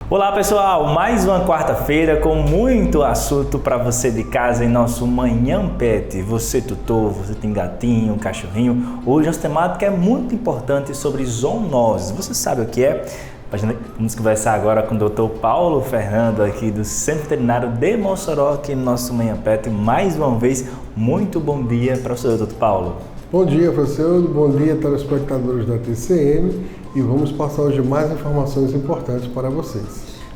Olá pessoal, mais uma quarta-feira com muito assunto para você de casa em nosso Manhã Pet. Você tutor, você tem gatinho, cachorrinho. Hoje nossa temática é muito importante sobre zoonoses. Você sabe o que é? Vamos conversar agora com o Dr. Paulo Fernando aqui do Centro Veterinário de Mossoró, aqui no nosso Manhã Pet. Mais uma vez, muito bom dia para o senhor, Dr. Paulo. Bom dia, professor. Bom dia, telespectadores da TCM. E vamos passar hoje mais informações importantes para vocês.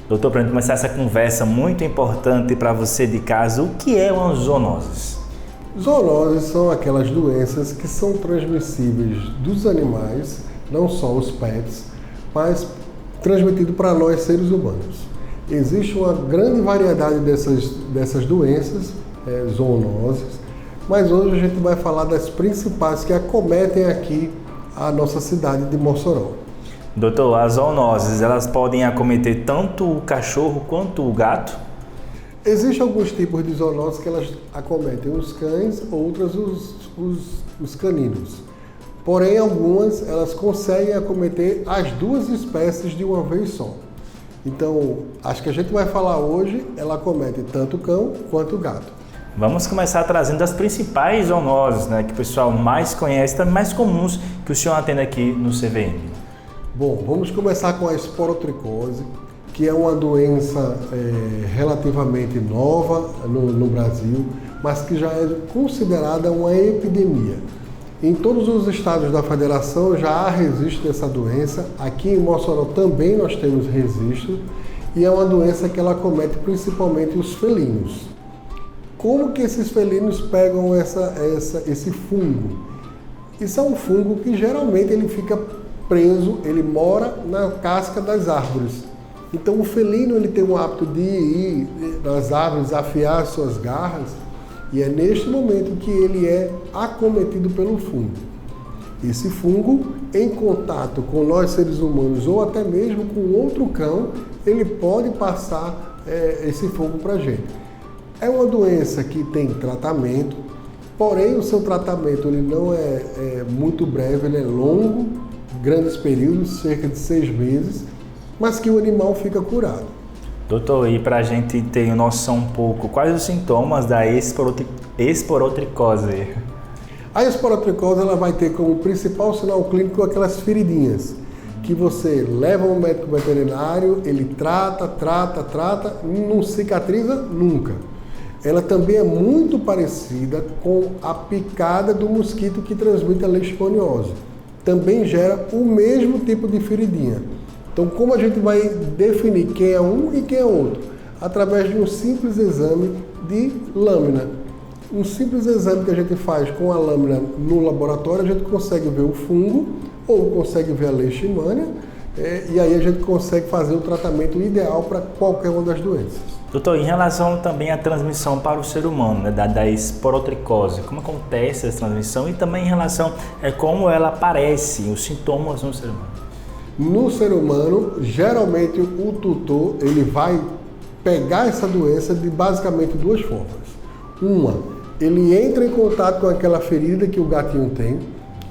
Doutor, para a gente começar essa conversa muito importante para você de casa, o que é uma zoonose? Zoonoses são aquelas doenças que são transmissíveis dos animais, não só os pets, mas transmitido para nós seres humanos. Existe uma grande variedade dessas doenças, zoonoses, mas hoje a gente vai falar das principais que acometem aqui a nossa cidade de Mossoró. Doutor, as zoonoses, elas podem acometer tanto o cachorro quanto o gato? Existem alguns tipos de zoonoses que elas acometem os cães, outras os caninos. Porém, algumas elas conseguem acometer as duas espécies de uma vez só. Então, acho que a gente vai falar hoje, ela acomete tanto o cão quanto o gato. Vamos começar trazendo as principais zoonoses, né, que o pessoal mais conhece, também mais comuns que o senhor atende aqui no CVM. Bom, vamos começar com a esporotricose, que é uma doença relativamente nova no Brasil, mas que já é considerada uma epidemia. Em todos os estados da federação já há registro dessa doença. Aqui em Mossoró também nós temos registro, e é uma doença que ela acomete principalmente os felinos. Como que esses felinos pegam esse fungo? Isso é um fungo que geralmente ele fica preso, ele mora na casca das árvores. Então o felino ele tem o hábito de ir nas árvores, afiar suas garras, e é neste momento que ele é acometido pelo fungo. Esse fungo, em contato com nós seres humanos ou até mesmo com outro cão, ele pode passar esse fungo para a gente. É uma doença que tem tratamento, porém o seu tratamento ele não é muito breve, ele é longo, grandes períodos, cerca de 6 meses, mas que o animal fica curado. Doutor, e para a gente ter noção um pouco, quais os sintomas da esporotricose? A esporotricose ela vai ter como principal sinal clínico aquelas feridinhas, que você leva ao médico veterinário, ele trata, não cicatriza nunca. Ela também é muito parecida com a picada do mosquito que transmite a leishmaniose. Também gera o mesmo tipo de feridinha. Então, como a gente vai definir quem é um e quem é outro? Através de um simples exame de lâmina. Um simples exame que a gente faz com a lâmina no laboratório, a gente consegue ver o fungo ou consegue ver a leishmania, e aí a gente consegue fazer o tratamento ideal para qualquer uma das doenças. Doutor, em relação também à transmissão para o ser humano, né, da esporotricose, como acontece essa transmissão e também em relação a como ela aparece, os sintomas no ser humano? No ser humano, geralmente o tutor ele vai pegar essa doença de basicamente duas formas. Uma, ele entra em contato com aquela ferida que o gatinho tem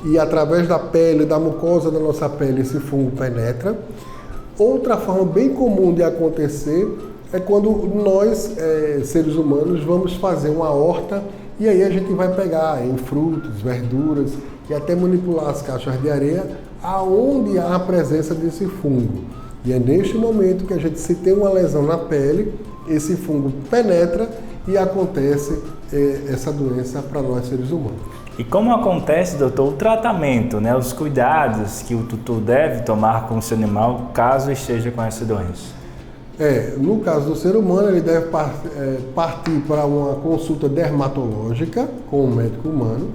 e através da pele, da mucosa da nossa pele, esse fungo penetra. Outra forma bem comum de acontecer é quando nós, seres humanos, vamos fazer uma horta e aí a gente vai pegar em frutas, verduras e até manipular as caixas de areia aonde há a presença desse fungo. E é neste momento que a gente, se tem uma lesão na pele, esse fungo penetra e acontece essa doença para nós seres humanos. E como acontece, doutor, o tratamento, né, os cuidados que o tutor deve tomar com o seu animal caso esteja com essa doença? No caso do ser humano, ele deve partir para uma consulta dermatológica com o médico humano.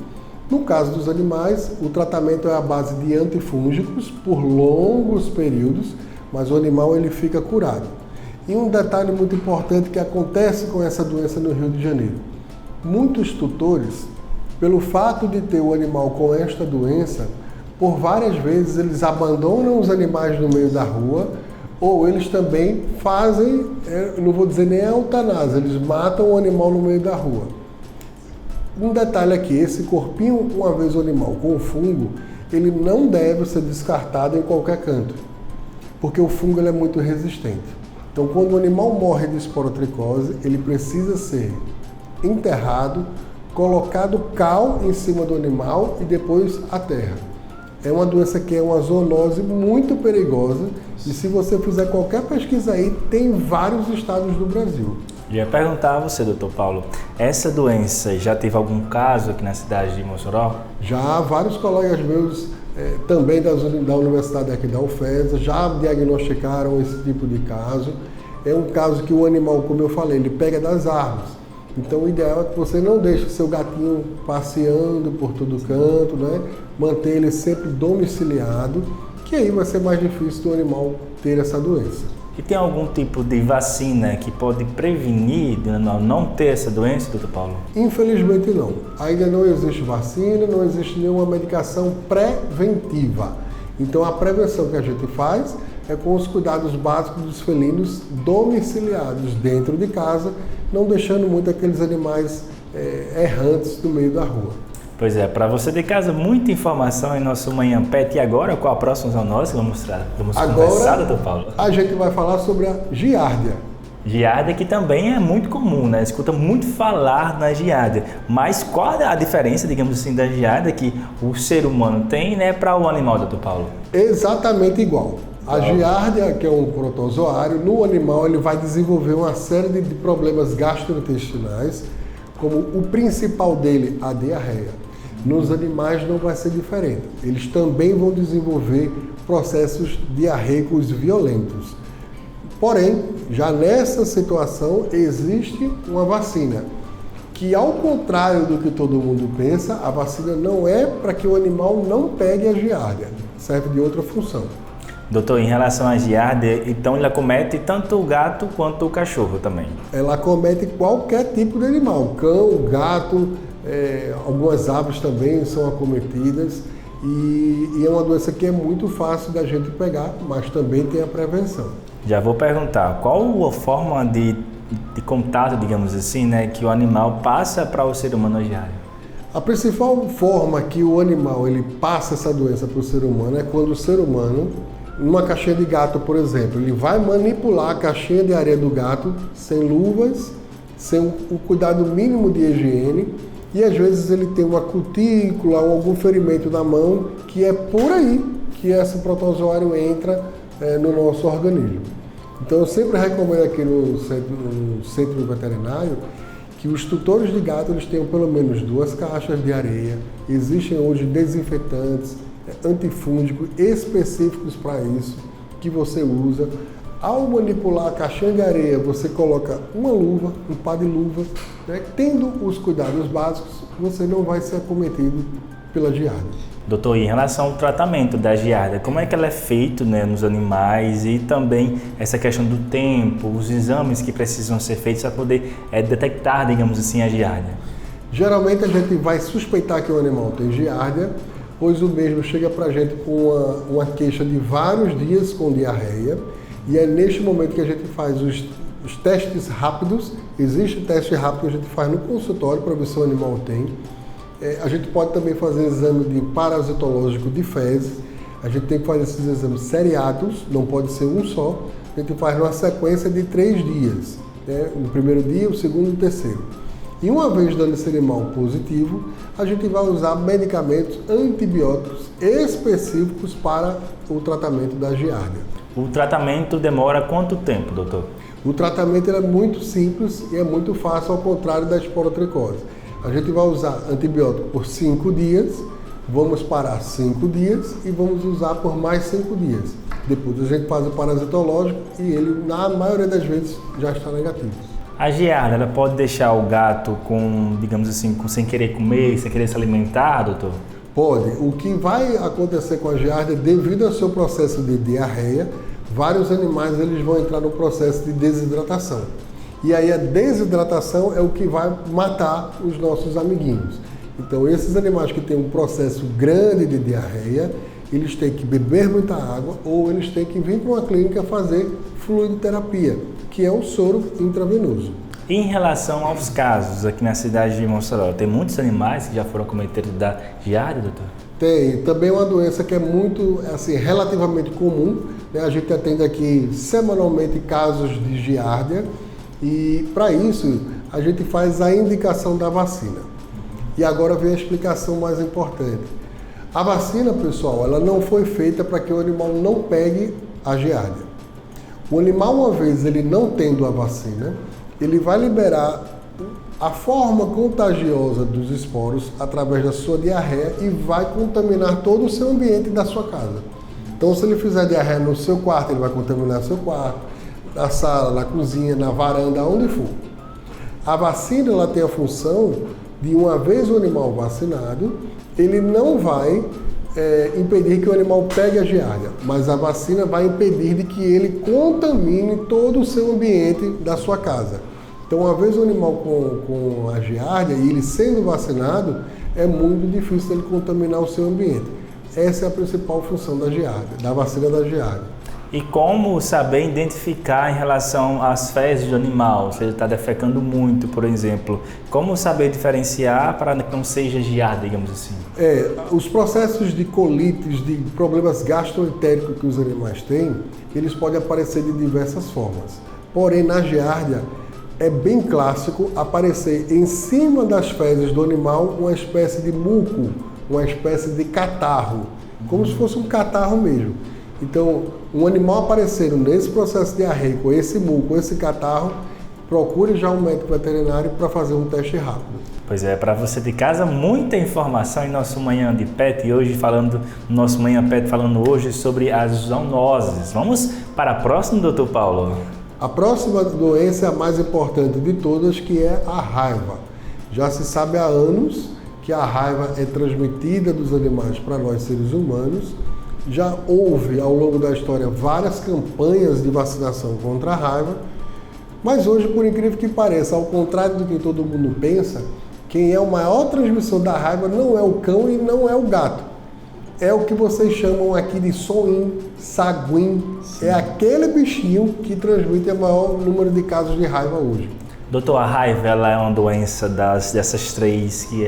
No caso dos animais, o tratamento é à base de antifúngicos por longos períodos, mas o animal ele fica curado. E um detalhe muito importante que acontece com essa doença no Rio de Janeiro. Muitos tutores, pelo fato de ter o animal com esta doença, por várias vezes eles abandonam os animais no meio da rua, ou eles também fazem, não vou dizer nem a eutanásia, eles matam o animal no meio da rua. Um detalhe aqui, esse corpinho, uma vez o animal com o fungo, ele não deve ser descartado em qualquer canto, porque o fungo ele é muito resistente. Então, quando o animal morre de esporotricose, ele precisa ser enterrado, colocado cal em cima do animal e depois a terra. É uma doença que é uma zoonose muito perigosa e se você fizer qualquer pesquisa aí, tem vários estados do Brasil. Eu ia perguntar a você, doutor Paulo, essa doença já teve algum caso aqui na cidade de Mossoró? Já vários colegas meus, também da universidade aqui da UFES, já diagnosticaram esse tipo de caso. É um caso que o animal, como eu falei, ele pega das árvores. Então o ideal é que você não deixe seu gatinho passeando por todo canto, né? Manter ele sempre domiciliado, que aí vai ser mais difícil do animal ter essa doença. E tem algum tipo de vacina que pode prevenir do animal não ter essa doença, doutor Paulo? Infelizmente não. Ainda não existe vacina, não existe nenhuma medicação preventiva. Então a prevenção que a gente faz é com os cuidados básicos dos felinos domiciliados dentro de casa, não deixando muito aqueles animais errantes no meio da rua. Pois é, para você de casa, muita informação em nosso Manhã Pet. E agora, qual a próxima zoonose que vamos conversar, doutor Paulo? A gente vai falar sobre a giardia. Giardia, que também é muito comum, né? Escuta muito falar na giardia. Mas qual é a diferença, digamos assim, da giardia que o ser humano tem, né, para o animal, doutor Paulo? Exatamente igual. A giardia, que é um protozoário, no animal ele vai desenvolver uma série de problemas gastrointestinais, como o principal dele, a diarreia. Nos animais não vai ser diferente. Eles também vão desenvolver processos diarreicos violentos. Porém, já nessa situação existe uma vacina, que ao contrário do que todo mundo pensa, a vacina não é para que o animal não pegue a giardia, serve de outra função. Doutor, em relação à giardia, então ela acomete tanto o gato quanto o cachorro também? Ela acomete qualquer tipo de animal, cão, gato, algumas aves também são acometidas e é uma doença que é muito fácil da gente pegar, mas também tem a prevenção. Já vou perguntar, qual a forma de contato, digamos assim, né, que o animal passa para o ser humano a giardia? A principal forma que o animal ele passa essa doença para o ser humano é quando o ser humano, numa caixinha de gato, por exemplo, ele vai manipular a caixinha de areia do gato sem luvas, sem o cuidado mínimo de higiene e às vezes ele tem uma cutícula ou algum ferimento na mão que é por aí que esse protozoário entra no nosso organismo. Então eu sempre recomendo aqui no centro veterinário que os tutores de gato eles tenham pelo menos 2 caixas de areia. Existem hoje desinfetantes, antifúngicos específicos para isso, que você usa. Ao manipular a caixinha de areia, você coloca uma luva, um par de luvas, né? Tendo os cuidados básicos, você não vai ser acometido pela giardia. Doutor, em relação ao tratamento da giardia, como é que ela é feita, né, nos animais e também essa questão do tempo, os exames que precisam ser feitos para poder detectar, digamos assim, a giardia? Geralmente a gente vai suspeitar que o animal tem giardia, pois o mesmo chega para a gente com uma queixa de vários dias com diarreia e é neste momento que a gente faz os testes rápidos. Existe teste rápido que a gente faz no consultório para ver se o animal tem. A gente pode também fazer exame de parasitológico de fezes. A gente tem que fazer esses exames seriados, não pode ser um só. A gente faz numa sequência de 3 dias, né? O primeiro dia, o segundo e o terceiro. E uma vez dando esse animal positivo, a gente vai usar medicamentos antibióticos específicos para o tratamento da giardia. O tratamento demora quanto tempo, doutor? O tratamento é muito simples e é muito fácil, ao contrário da esporotricose. A gente vai usar antibiótico por 5 dias, vamos parar 5 dias e vamos usar por mais 5 dias. Depois a gente faz o parasitológico e ele, na maioria das vezes, já está negativo. A giardia, ela pode deixar o gato com, digamos assim, sem querer comer, sem querer se alimentar, doutor? Pode. O que vai acontecer com a giardia, devido ao seu processo de diarreia, vários animais eles vão entrar no processo de desidratação. E aí a desidratação é o que vai matar os nossos amiguinhos. Então esses animais que têm um processo grande de diarreia, eles têm que beber muita água ou eles têm que vir para uma clínica fazer fluidoterapia, que é o soro intravenoso. Em relação aos casos aqui na cidade de Mossoró, tem muitos animais que já foram acometidos da giardia, doutor? Tem. Também é uma doença que é muito, assim, relativamente comum, né? A gente atende aqui semanalmente casos de giardia e, para isso, a gente faz a indicação da vacina. E agora vem a explicação mais importante. A vacina, pessoal, ela não foi feita para que o animal não pegue a giardia. O animal, uma vez ele não tendo a vacina, ele vai liberar a forma contagiosa dos esporos através da sua diarreia e vai contaminar todo o seu ambiente da sua casa. Então, se ele fizer diarreia no seu quarto, ele vai contaminar seu quarto, na sala, na cozinha, na varanda, onde for. A vacina ela tem a função de, uma vez o animal vacinado, ele não vai impedir que o animal pegue a giardia, mas a vacina vai impedir de que ele contamine todo o seu ambiente da sua casa. Então, uma vez o animal com a giardia e ele sendo vacinado, é muito difícil ele contaminar o seu ambiente. Essa é a principal função da giardia, da vacina da giardia. E como saber identificar em relação às fezes do animal? Se ele está defecando muito, por exemplo. Como saber diferenciar para que não seja giardia, digamos assim? Os processos de colites, de problemas gastroentéricos que os animais têm, eles podem aparecer de diversas formas. Porém, na giardia, é bem clássico aparecer em cima das fezes do animal uma espécie de muco, uma espécie de catarro, como se fosse um catarro mesmo. Então, um animal aparecendo nesse processo de diarreia, com esse muco, esse catarro, procure já um médico veterinário para fazer um teste rápido. Pois é, para você de casa, muita informação em nosso Manhã de Pet, e hoje nosso Manhã Pet falando hoje sobre as zoonoses. Vamos para a próxima, doutor Paulo? A próxima doença é a mais importante de todas, que é a raiva. Já se sabe há anos que a raiva é transmitida dos animais para nós seres humanos. Já houve, ao longo da história, várias campanhas de vacinação contra a raiva, mas hoje, por incrível que pareça, ao contrário do que todo mundo pensa, quem é o maior transmissor da raiva não é o cão e não é o gato. É o que vocês chamam aqui de sonim, saguim. É aquele bichinho que transmite o maior número de casos de raiva hoje. Doutor, a raiva ela é uma doença dessas três que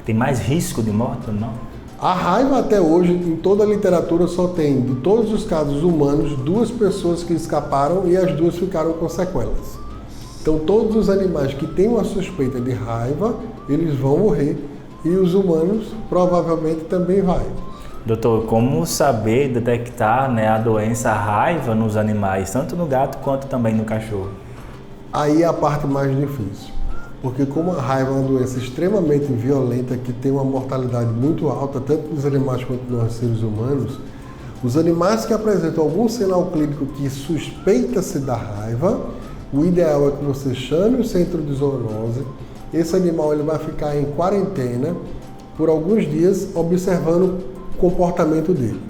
tem mais risco de morte ou não? A raiva até hoje, em toda a literatura, só tem, de todos os casos humanos, 2 pessoas que escaparam e as 2 ficaram com sequelas. Então todos os animais que têm uma suspeita de raiva, eles vão morrer e os humanos provavelmente também vão. Doutor, como saber detectar, a doença, a raiva nos animais, tanto no gato quanto também no cachorro? Aí é a parte mais difícil. Porque como a raiva é uma doença extremamente violenta, que tem uma mortalidade muito alta, tanto nos animais quanto nos seres humanos, os animais que apresentam algum sinal clínico que suspeita-se da raiva, o ideal é que você chame o centro de zoonose. Esse animal ele vai ficar em quarentena por alguns dias, observando o comportamento dele.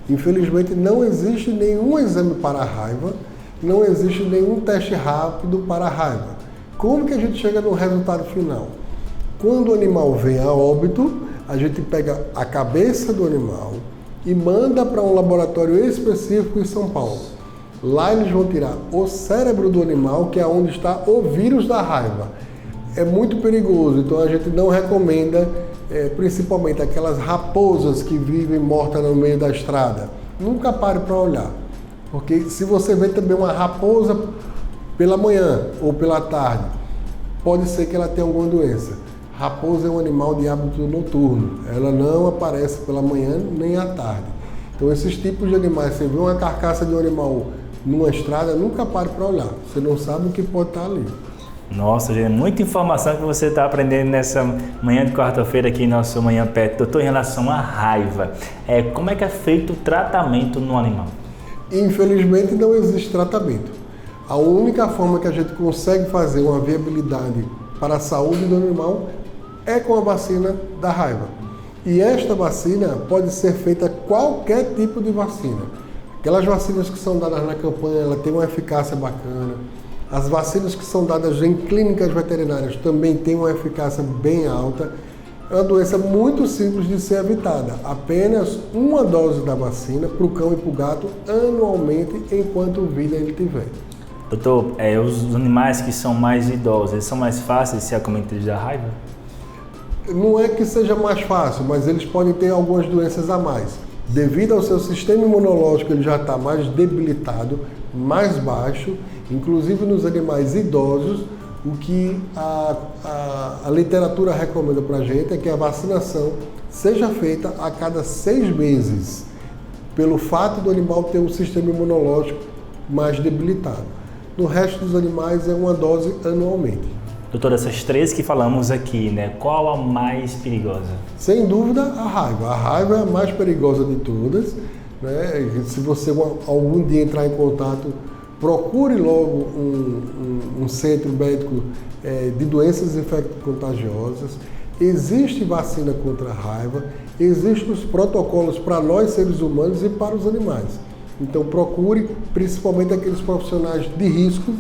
Infelizmente, não existe nenhum exame para a raiva, não existe nenhum teste rápido para a raiva. Como que a gente chega no resultado final? Quando o animal vem a óbito, a gente pega a cabeça do animal e manda para um laboratório específico em São Paulo. Lá eles vão tirar o cérebro do animal, que é onde está o vírus da raiva. É muito perigoso, então a gente não recomenda, principalmente aquelas raposas que vivem mortas no meio da estrada. Nunca pare para olhar, porque se você vê também uma raposa pela manhã ou pela tarde, pode ser que ela tenha alguma doença. Raposa é um animal de hábito noturno, ela não aparece pela manhã nem à tarde. Então esses tipos de animais, você vê uma carcaça de um animal numa estrada, nunca pare para olhar, você não sabe o que pode estar ali. Nossa, gente, muita informação que você está aprendendo nessa manhã de quarta-feira aqui em nosso Manhã Pet. Doutor, em relação à raiva, como é que é feito o tratamento no animal? Infelizmente não existe tratamento. A única forma que a gente consegue fazer uma viabilidade para a saúde do animal é com a vacina da raiva. E esta vacina pode ser feita qualquer tipo de vacina. Aquelas vacinas que são dadas na campanha, ela tem uma eficácia bacana. As vacinas que são dadas em clínicas veterinárias também têm uma eficácia bem alta. É uma doença muito simples de ser evitada. Apenas uma dose da vacina para o cão e para o gato anualmente, enquanto vida ele tiver. Doutor, os animais que são mais idosos, eles são mais fáceis de ser acometidos da raiva? não é que seja mais fácil, mas eles podem ter algumas doenças a mais. Devido ao seu sistema imunológico, ele já está mais debilitado, mais baixo, inclusive nos animais idosos. O que a literatura recomenda para a gente é que a vacinação seja feita a cada 6 meses, pelo fato do animal ter um sistema imunológico mais debilitado. No resto dos animais é uma dose anualmente. Doutor, essas 3 que falamos aqui, né? Qual a mais perigosa? Sem dúvida, a raiva. A raiva é a mais perigosa de todas, né? Se você algum dia entrar em contato, procure logo um centro médico de doenças infecto-contagiosas. Existe vacina contra a raiva, existem os protocolos para nós seres humanos e para os animais. Então procure principalmente aqueles profissionais de risco,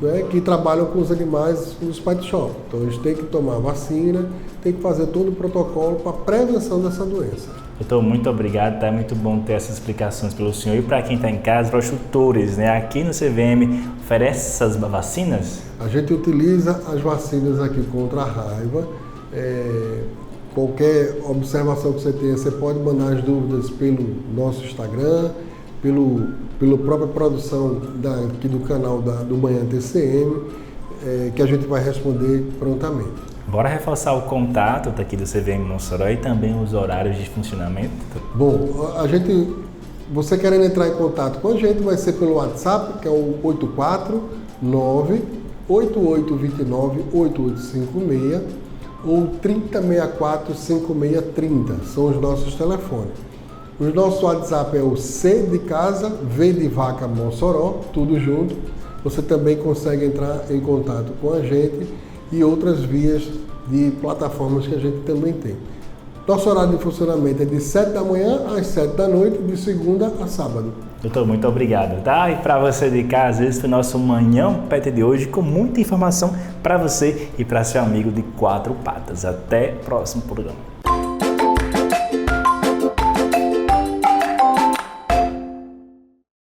né, que trabalham com os animais nos pet shop. Então eles têm que tomar vacina, tem que fazer todo o protocolo para a prevenção dessa doença. Doutor, muito obrigado, tá muito bom ter essas explicações pelo senhor. E para quem está em casa, para os tutores, né? Aqui no CVM oferece essas vacinas? A gente utiliza as vacinas aqui contra a raiva. Qualquer observação que você tenha, você pode mandar as dúvidas pelo nosso Instagram, pela própria produção aqui do canal do Manhã TCM, que a gente vai responder prontamente. Bora reforçar o contato daqui do CVM Mossoró e também os horários de funcionamento? Bom, você querendo entrar em contato com a gente, vai ser pelo WhatsApp, que é o 849-8829-8856 ou 3064-5630, são os nossos telefones. O nosso WhatsApp é o C de Casa, V de Vaca Mossoró, tudo junto. Você também consegue entrar em contato com a gente e outras vias de plataformas que a gente também tem. Nosso horário de funcionamento é de 7 da manhã às 7 da noite, de segunda a sábado. Doutor, muito obrigado, tá? E para você de casa, esse foi o nosso Manhã Pet de hoje, com muita informação para você e para seu amigo de 4 patas. Até o próximo programa.